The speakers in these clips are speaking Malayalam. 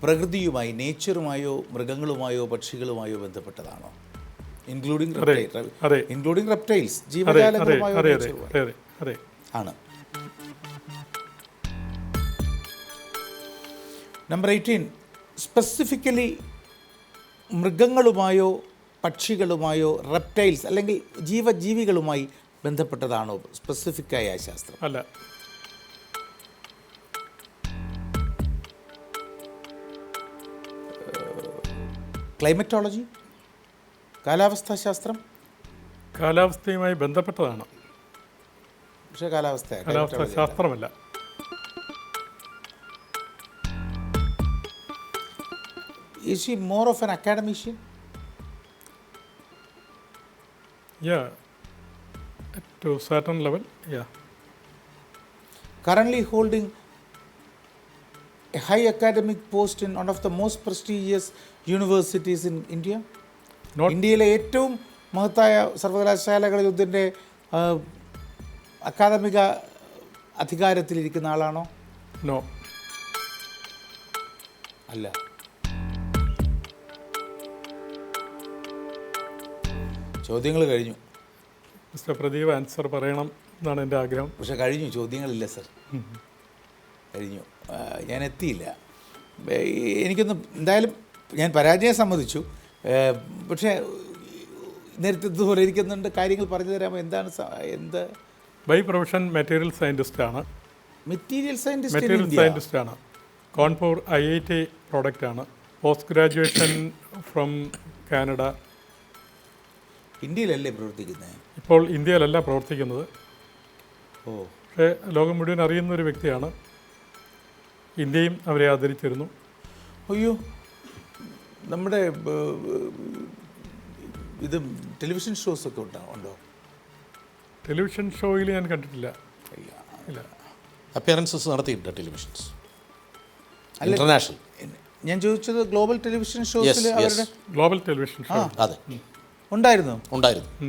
പ്രകൃതിയുമായി, നേച്ചറുമായോ മൃഗങ്ങളുമായോ പക്ഷികളുമായോ ബന്ധപ്പെട്ടതാണോ? ഇൻക്ലൂഡിംഗ് റെപ്റ്റൈൽസ്, ജീവജാലങ്ങളുമായോ ആണ്. നമ്പർ 18, സ്പെസിഫിക്കലി മൃഗങ്ങളുമായോ പക്ഷികളുമായോ റെപ്റ്റൈൽസ് അല്ലെങ്കിൽ ജീവജീവികളുമായി ബന്ധപ്പെട്ടതാണോ സ്പെസിഫിക്കായ ശാസ്ത്രം? അല്ല. ക്ലൈമറ്റോളജി, കാലാവസ്ഥാ ശാസ്ത്രം? കാലാവസ്ഥയുമായി ബന്ധപ്പെട്ടതാണ്, പക്ഷേ കാലാവസ്ഥ ശാസ്ത്രമല്ല. Is she more of an academician? Yeah, to a certain level, yeah. Currently holding a high academic post in one of the most prestigious universities in India? ഇന്ത്യയിലെ ഏറ്റവും മഹത്തായ സർവകലാശാലകളിൽ ഇതിൻ്റെ അക്കാദമിക അധികാരത്തിലിരിക്കുന്ന ആളാണോ? നോ. അല്ല. ചോദ്യങ്ങൾ കഴിഞ്ഞു. മിസ്റ്റർ പ്രദീപ് ആൻസർ പറയണം എന്നാണ് എൻ്റെ ആഗ്രഹം. പക്ഷെ കഴിഞ്ഞു, ചോദ്യങ്ങളില്ല സർ, കഴിഞ്ഞു. ഞാൻ എത്തിയില്ല. എനിക്കൊന്ന് എന്തായാലും ഞാൻ പരാജയം സമ്മതിച്ചു. പക്ഷേ നേരത്തെ ഇതുപോലെ ഇരിക്കുന്നുണ്ട്, കാര്യങ്ങൾ പറഞ്ഞു തരാമോ? എന്ത് ബൈ പ്രൊഫഷൻ മെറ്റീരിയൽ സയൻറ്റിസ്റ്റാണ്. മെറ്റീരിയൽ സയൻറ്റിസ്റ്റാണ്. കോൺപൂർ IIT പ്രോഡക്റ്റാണ്. Post graduation from Canada. ഇന്ത്യയിലല്ലേ പ്രവർത്തിക്കുന്നത്? ഇപ്പോൾ ഇന്ത്യയിലല്ല പ്രവർത്തിക്കുന്നത്. ഓ. പക്ഷേ ലോകം മുഴുവൻ അറിയുന്ന ഒരു വ്യക്തിയാണ്. ഇന്ത്യയും അവരെ ആദരിച്ചിരുന്നു. അയ്യോ, നമ്മുടെ ഇത് ടെലിവിഷൻ ഷോസൊക്കെ ഉണ്ടോ? ടെലിവിഷൻ ഷോയിൽ ഞാൻ കണ്ടിട്ടില്ല. ഇല്ല. അപ്പിയറൻസസ് നടത്തിയിട്ടുണ്ട് ടെലിവിഷൻസ്, ഇന്റർനാഷണൽ. ഞാൻ ചോദിച്ചത് ഗ്ലോബൽ ടെലിവിഷൻ ഷോസിൽ അവരുടെ ഗ്ലോബൽ ടെലിവിഷൻ ഷോ അതെ ഉണ്ടായിരുന്നു.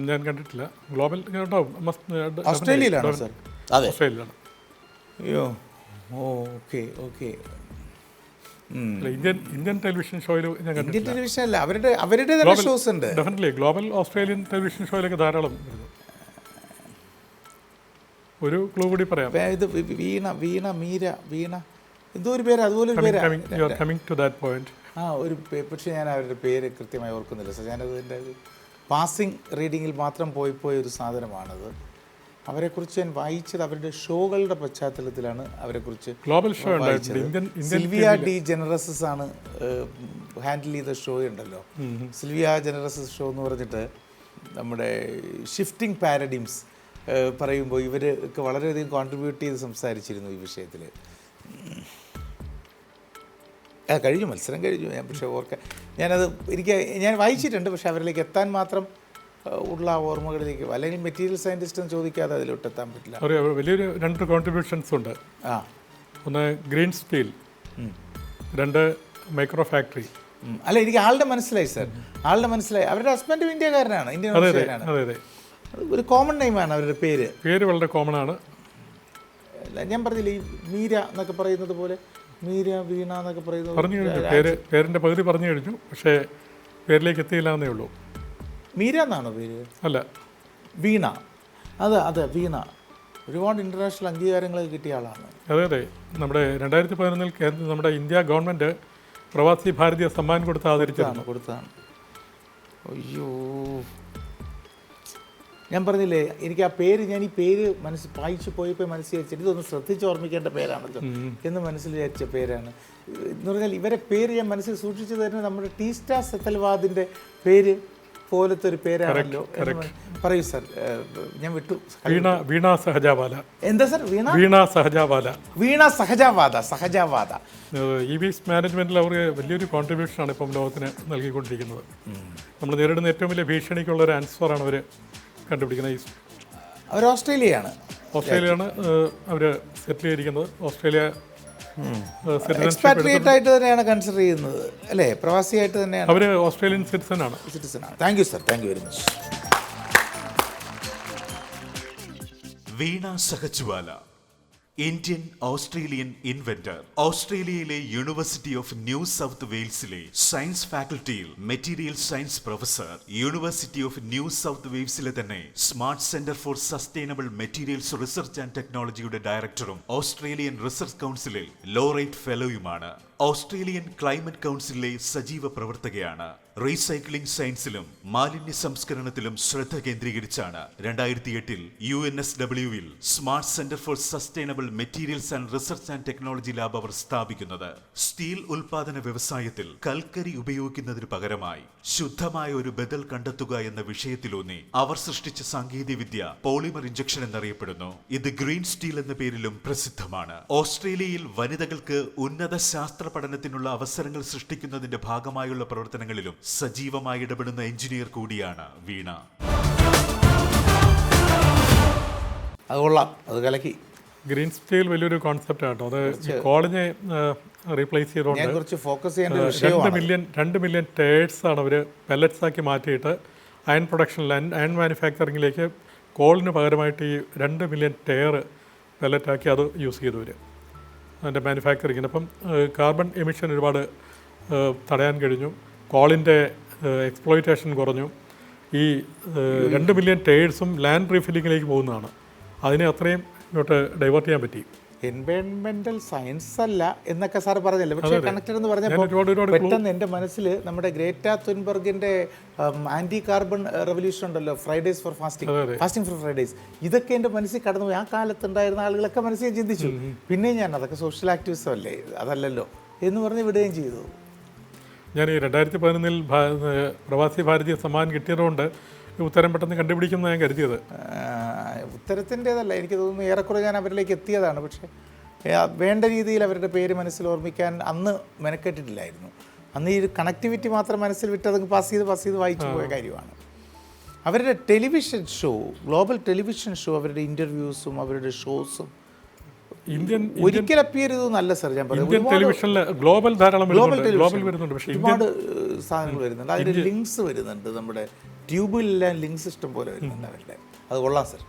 ഞാൻ കണ്ടിട്ടില്ല. ഗ്ലോബൽ ഓസ്ട്രേലിയയിലാണോ സർ? അതെ, ഓസ്ട്രേലിയയിലാണ്. അയ്യോ, ഓക്കെ. ഇന്ത്യൻ ടെലിവിഷൻ ഷോയിൽ ഞാൻ കണ്ടിട്ടില്ല. ഇന്ത്യൻ ടെലിവിഷൻ അല്ല, അവരുടെ തന്നെ ഷോസ് ഉണ്ട്. ഡെഫിനറ്റ്ലി ഗ്ലോബൽ ഓസ്ട്രേലിയൻ ടെലിവിഷൻ ഷോയിലൊക്കെ ധാരാളം വരുന്നു. ഒരു ക്ലൂ കൂടി പറയാം. ഇത് വീണ എന്തോ ഒരു പേര്, അതുപോലെ ഒരു പേര്. ഒരു പക്ഷേ ഞാൻ അവരുടെ പേര് കൃത്യമായി ഓർക്കുന്നില്ല സർ. ഞാനതിൻ്റെ പാസിംഗ് റീഡിങ്ങിൽ മാത്രം പോയ ഒരു സാധനമാണത്. അവരെക്കുറിച്ച് ഞാൻ വായിച്ചത് അവരുടെ ഷോകളുടെ പശ്ചാത്തലത്തിലാണ്. അവരെക്കുറിച്ച് ഗ്ലോബൽ ഷോ സിൽവിയ ഡി ജനറസസ് ആണ് ഹാൻഡിൽ ചെയ്ത ഷോ ഉണ്ടല്ലോ, സിൽവിയ ജനറസസ് ഷോ എന്ന് പറഞ്ഞിട്ട് നമ്മുടെ ഷിഫ്റ്റിംഗ് പാരഡിംസ് പറയുമ്പോൾ ഇവരൊക്കെ വളരെയധികം കോൺട്രിബ്യൂട്ട് ചെയ്ത് സംസാരിച്ചിരുന്നു ഈ വിഷയത്തിൽ. കഴിഞ്ഞു, മത്സരം കഴിഞ്ഞു. ഞാൻ പക്ഷേ ഞാൻ വായിച്ചിട്ടുണ്ട്, പക്ഷേ അവരിലേക്ക് എത്താൻ മാത്രം ഉള്ള ഓർമ്മകളിലേക്ക്, അല്ലെങ്കിൽ മെറ്റീരിയൽ സയൻറ്റിസ്റ്റ് എന്ന് ചോദിക്കാതെ അതിലോട്ട് എത്താൻ പറ്റില്ല. വലിയൊരു 2 കോൺട്രിബ്യൂഷൻസ് ഉണ്ട്. ഒന്ന് ഗ്രീൻ സ്റ്റീൽ, 2 മൈക്രോ ഫാക്ടറി. അല്ല, എനിക്ക് ആളുടെ മനസ്സിലായി സർ, ആളുടെ മനസ്സിലായി. അവരുടെ ഹസ്ബൻഡും ഇന്ത്യക്കാരനാണ്, ഇന്ത്യൻ വംശജനാണ്. ഒരു കോമൺ നെയിമാണ് അവരുടെ പേര് വളരെ കോമൺ ആണ്. ഞാൻ പറഞ്ഞില്ലേ, ഈ മീര എന്നൊക്കെ പറയുന്നത് പോലെ, മീര, വീണ എന്നൊക്കെ പറയുന്നത് പറഞ്ഞു കഴിഞ്ഞു. പേരിൻ്റെ പകുതി പറഞ്ഞു കഴിഞ്ഞു, പക്ഷേ പേരിലേക്ക് എത്തിയില്ല എന്നേ ഉള്ളൂ. മീര എന്നാണോ പേര്? അല്ല, വീണ. അതെ, വീണ ഒരുപാട് ഇൻ്റർനാഷണൽ അംഗീകാരങ്ങൾ കിട്ടിയ ആളാണ്. അതെ. നമ്മുടെ 2011 നമ്മുടെ ഇന്ത്യ ഗവൺമെൻറ് പ്രവാസി ഭാരതീയ സമ്മാൻ കൊടുത്ത് ആദരിച്ചതാണ്. അയ്യോ, ഞാൻ പറഞ്ഞില്ലേ, എനിക്ക് ആ പേര്, ഞാൻ ഈ പേര് വായിച്ചു പോയപ്പോൾ മനസ്സിൽ വെച്ചിട്ട് ഇതൊന്ന് ശ്രദ്ധിച്ച് ഓർമ്മിക്കേണ്ട പേരാണല്ലോ എന്ന് മനസ്സിൽ വിചാരിച്ച പേരാണ്. എന്ന് പറഞ്ഞാൽ ഇവരെ പേര് ഞാൻ മനസ്സിൽ സൂക്ഷിച്ചു തരുന്നത് നമ്മുടെ ടീസ്റ്റ സെത്തൽവാദിൻ്റെ പേര് പോലത്തെ ഒരു പേരാണല്ലോ. പറയൂ സർ, ഞാൻ വിട്ടു. വീണ സഹജാവാല. എന്താ സർ? വീണ സഹജാവാദ. EVS മാനേജ്മെൻറ്റിൽ അവർ വലിയൊരു കോൺട്രിബ്യൂഷനാണ് ഇപ്പം ലോകത്തിന് നൽകിക്കൊണ്ടിരിക്കുന്നത്. നമ്മൾ നേരിടുന്ന ഏറ്റവും വലിയ ഭീഷണിക്കുള്ള ഒരു ആൻസറാണ് അവർ കണ്ടുപിടിക്കുന്നത്. അവർ ഓസ്ട്രേലിയയാണ് അവർ സെറ്റിൽ ചെയ്തിരിക്കുന്നത്. ഓസ്ട്രേലിയ എക്സ്പാട്രിയേറ്റ് ആയിട്ട് തന്നെയാണ് കൺസിഡർ ചെയ്യുന്നത് അല്ലേ? പ്രവാസിയായിട്ട് തന്നെയാണ്. അവർ ഓസ്ട്രേലിയൻ സിറ്റിസണാണ്. Thank you sir, thank you very much. Veena Sahajwala. Indian Australian inventor. ഓസ്ട്രേലിയയിലെ യൂണിവേഴ്സിറ്റി ഓഫ് ന്യൂ സൗത്ത് വെയിൽസിലെ സയൻസ് ഫാക്കൽറ്റിയിൽ material science professor, university of New South വെയിൽസിലെ തന്നെ smart centre for sustainable materials research and ടെക്നോളജിയുടെ ഡയറക്ടറും ഓസ്ട്രേലിയൻ റിസർച്ച് കൗൺസിലിൽ ലോറേറ്റ് ഫെലോയുമാണ്. ഓസ്ട്രേലിയൻ ക്ലൈമറ്റ് കൗൺസിലിലെ സജീവ പ്രവർത്തകയാണ്. റീസൈക്ലിംഗ് സയൻസിലും മാലിന്യ സംസ്കരണത്തിലും ശ്രദ്ധ കേന്ദ്രീകരിച്ചാണ് 2008 UNSWയിൽ smart centre for sustainable materials and research and technology lab അവർ സ്ഥാപിക്കുന്നത്. സ്റ്റീൽ ഉൽപാദന വ്യവസായത്തിൽ കൽക്കരി ഉപയോഗിക്കുന്നതിന് പകരമായി ശുദ്ധമായ ഒരു ബദൽ കണ്ടെത്തുക എന്ന വിഷയത്തിലൂന്നി അവർ സൃഷ്ടിച്ച സാങ്കേതികവിദ്യ പോളിമർ ഇഞ്ചക്ഷൻ എന്നറിയപ്പെടുന്നു. ഇത് ഗ്രീൻ സ്റ്റീൽ എന്ന പേരിലും പ്രസിദ്ധമാണ്. ഓസ്ട്രേലിയയിൽ വനിതകൾക്ക് ഉന്നത ശാസ്ത്ര പഠനത്തിനുള്ള അവസരങ്ങൾ സൃഷ്ടിക്കുന്നതിന്റെ ഭാഗമായുള്ള പ്രവർത്തനങ്ങളിലും സജീവമായി ഇടപെടുന്ന എഞ്ചിനീയർ കൂടിയാണ് വീണ. അത് കൊള്ളാം, അത് കലക്കി. ഗ്രീൻ സ്റ്റീൽ വലിയൊരു കോൺസെപ്റ്റ് ആട്ടോ. അത് കോളിനെ റീപ്ലേസ് ചെയ്തുകൊണ്ട് കുറച്ച് ഫോക്കസ് ചെയ്യേണ്ട ഒരു വിഷയമാണ്. 2 മില്യൺ ടയേഴ്സ് ആണ് അവർ പെല്ലറ്റ്സ് ആക്കി മാറ്റിയിട്ട് അയൺ പ്രൊഡക്ഷനിൽ അയൺ മാനുഫാക്ചറിങ്ങിലേക്ക് കോളിന് പകരമായിട്ട് ഈ 2 മില്യൺ ടയർ പെല്ലറ്റാക്കി അത് യൂസ് ചെയ്തു വരും അതിൻ്റെ മാനുഫാക്ചറിങ്ങിന്. അപ്പം കാർബൺ എമിഷൻ ഒരുപാട് തടയാൻ കഴിഞ്ഞു. കോളിൻ്റെ എക്സ്പ്ലോയിറ്റേഷൻ കുറഞ്ഞു. ഈ 2 മില്യൺ ടയേഴ്സും ലാൻഡ് റീഫില്ലിങ്ങിലേക്ക് പോകുന്നതാണ്. അതിനെ അത്രയും ഇങ്ങോട്ട് ഡൈവേർട്ട് ചെയ്യാൻ പറ്റി. എൻവയോൺമെന്റൽ സയൻസ് അല്ല എന്നൊക്കെ സാർ പറഞ്ഞല്ലോ, പക്ഷേ കണക്റ്റഡ് എന്ന് പറഞ്ഞപ്പോൾ പെട്ടെന്ന് എൻ്റെ മനസ്സിൽ നമ്മുടെ ഗ്രേറ്റ തുൻബർഗിൻ്റെ ആൻറ്റി കാർബൺ റെവല്യൂഷൻ ഉണ്ടല്ലോ, Fridays for fasting for Fridays, ഇതൊക്കെ എൻ്റെ മനസ്സിൽ കടന്നുപോയി. ആ കാലത്തുണ്ടായിരുന്ന ആളുകളൊക്കെ മനസ്സിൽ ചിന്തിച്ചു. പിന്നെ ഞാൻ അതൊക്കെ സോഷ്യൽ ആക്ടിവിസം അല്ലേ, അതല്ലല്ലോ എന്ന് പറഞ്ഞ് വിടുകയും ചെയ്തു. ഞാൻ ഈ 2011 പ്രവാസി ഭാരതീയ സമ്മാൻ കിട്ടിയതുകൊണ്ട് ഉത്തരം പെട്ടെന്ന് കണ്ടുപിടിക്കുന്ന ഞാൻ കരുതിയത്. ഉത്തരത്തിൻ്റെതല്ല, എനിക്ക് തോന്നുന്നു ഏറെക്കുറെ ഞാൻ അവരിലേക്ക് എത്തിയതാണ്. പക്ഷേ വേണ്ട രീതിയിൽ അവരുടെ പേര് മനസ്സിൽ ഓർമ്മിക്കാൻ അന്ന് മെനക്കെട്ടിട്ടില്ലായിരുന്നു. അന്ന് ഈ കണക്ടിവിറ്റി മാത്രം മനസ്സിൽ വിട്ടത് പാസ് ചെയ്ത് വായിച്ചു പോയ കാര്യമാണ്. അവരുടെ television show, global television show, അവരുടെ ഇൻ്റർവ്യൂസും അവരുടെ ഷോസും ഒരിക്കൽ അപ്പിയർ ചെയ്തൊന്നല്ല സാർ. ഞാൻ പറയുന്നത് ഗ്ലോബൽ വരുന്നുണ്ട്, പക്ഷേ ഒരുപാട് സാധനങ്ങൾ വരുന്നുണ്ട്. അതിൻ്റെ ലിങ്ക്സ് വരുന്നുണ്ട്, നമ്മുടെ ട്യൂബിലെല്ലാം ലിങ്ക്സ് ഇഷ്ടം പോലെ വരുന്നുണ്ട് അവരുടെ. അത് കൊള്ളാം സാർ.